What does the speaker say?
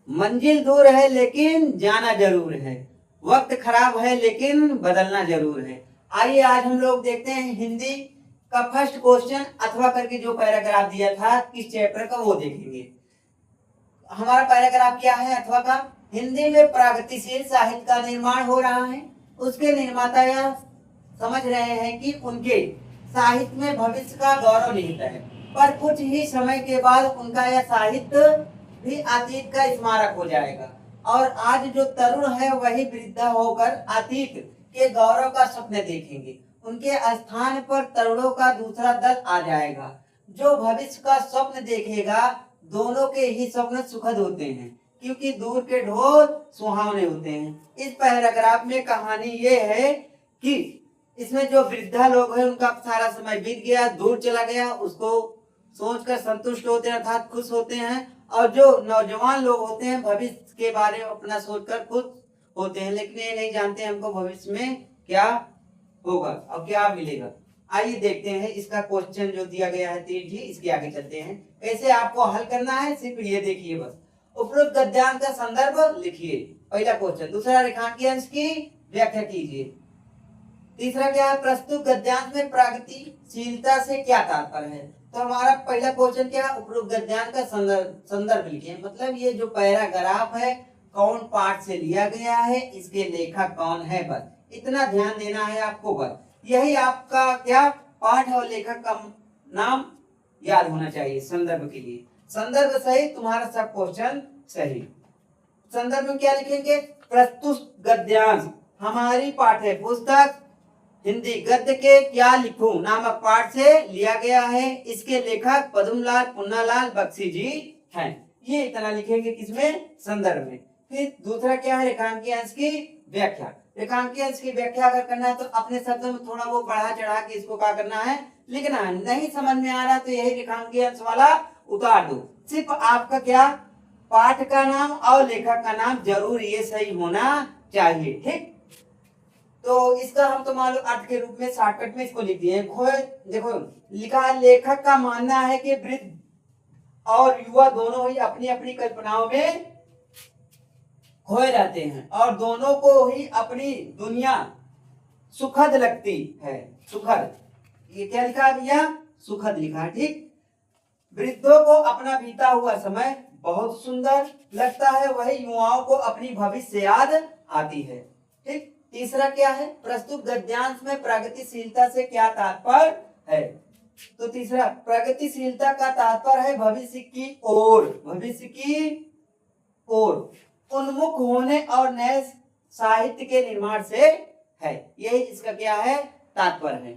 मंजिल दूर है लेकिन जाना जरूर है, वक्त खराब है लेकिन बदलना जरूर है। आइए आज हम लोग देखते हैं हिंदी का फर्स्ट क्वेश्चन अथवा करके जो पैराग्राफ दिया था किस चैप्टर का वो देखेंगे। हमारा पैराग्राफ क्या है अथवा का, हिंदी में प्रगतिशील साहित्य का निर्माण हो रहा है। उसके निर्माता यह समझ रहे हैं कि उनके साहित्य में भविष्य का गौरव निहित है, पर कुछ ही समय के बाद उनका यह साहित्य भी अतीत का स्मारक हो जाएगा और आज जो तरुण है वही वृद्ध होकर अतीत के गौरव का स्वप्न देखेंगे। उनके स्थान पर तरुणों का दूसरा दल आ जाएगा जो भविष्य का स्वप्न देखेगा। दोनों के ही स्वप्न सुखद होते हैं क्योंकि दूर के ढोल सुहावने होते हैं। इस पैराग्राफ में कहानी ये है कि इसमें जो वृद्धा लोग हैं उनका सारा समय बीत गया, दूर चला गया, उसको सोचकर संतुष्ट होते हैं अर्थात खुश होते हैं। और जो नौजवान लोग होते हैं भविष्य के बारे में अपना सोचकर खुश होते हैं, लेकिन ये नहीं जानते हमको भविष्य में क्या होगा और क्या मिलेगा। आइए देखते हैं इसका क्वेश्चन जो दिया गया है 3 जी, इसके आगे चलते हैं। कैसे आपको हल करना है सिर्फ ये देखिए बस। उपरोक्त गद्यांश का संदर्भ लिखिए, पहला क्वेश्चन। दूसरा, रेखांकी अंश की व्याख्या कीजिए। तीसरा क्या है, प्रस्तुत गद्यांश में प्रगतिशीलता से क्या तात्पर्य है। तो हमारा पहला क्वेश्चन क्या है, उपरोक्त गद्यांश का संदर्भ लिखिए, मतलब ये जो पैराग्राफ है कौन पाठ से लिया गया है, इसके लेखक कौन है, बस इतना ध्यान देना है आपको। बस यही आपका क्या पाठ और लेखक का नाम याद होना चाहिए संदर्भ के लिए। संदर्भ सही तुम्हारा सब क्वेश्चन सही। संदर्भ में क्या लिखेंगे, प्रस्तुत गद्यांश हमारी पाठ्य पुस्तक हिंदी गद्य के क्या लिखूं नामक पाठ से लिया गया है। इसके लेखक पद्मलाल पुन्नालाल बख्शी जी हैं। ये इतना लिखेंगे किसमें, संदर्भ में। फिर दूसरा क्या है, रेखांकी अंश की व्याख्या। रेखांकी अंश की व्याख्या अगर करना है तो अपने शब्दों में थोड़ा वो बढ़ा चढ़ा के इसको क्या करना है, लिखना है। नहीं समझ में आ रहा तो यही रेखांकी अंश वाला उतार दो। सिर्फ आपका क्या पाठ का नाम और लेखक का नाम जरूर ये सही होना चाहिए, ठीक। तो इसका हम तो मालूम अर्थ के रूप में शॉर्टकट में इसको लिख दिए। देखो लिखा है, लेखक का मानना है कि वृद्ध और युवा दोनों ही अपनी अपनी कल्पनाओं में खोए रहते हैं और दोनों को ही अपनी दुनिया सुखद लगती है। सुखद, ये क्या लिखा है भैया, सुखद लिखा है, ठीक। वृद्धों को अपना बीता हुआ समय बहुत सुंदर लगता है, वही युवाओं को अपनी भविष्य याद आती है, ठीक। तीसरा क्या है, प्रस्तुत गद्यांश में प्रगतिशीलता से क्या तात्पर्य है। तो तीसरा, प्रगतिशीलता का तात्पर्य है भविष्य की ओर, भविष्य की ओर उन्मुख होने और नए साहित्य के निर्माण से है। यही इसका क्या है तात्पर्य है।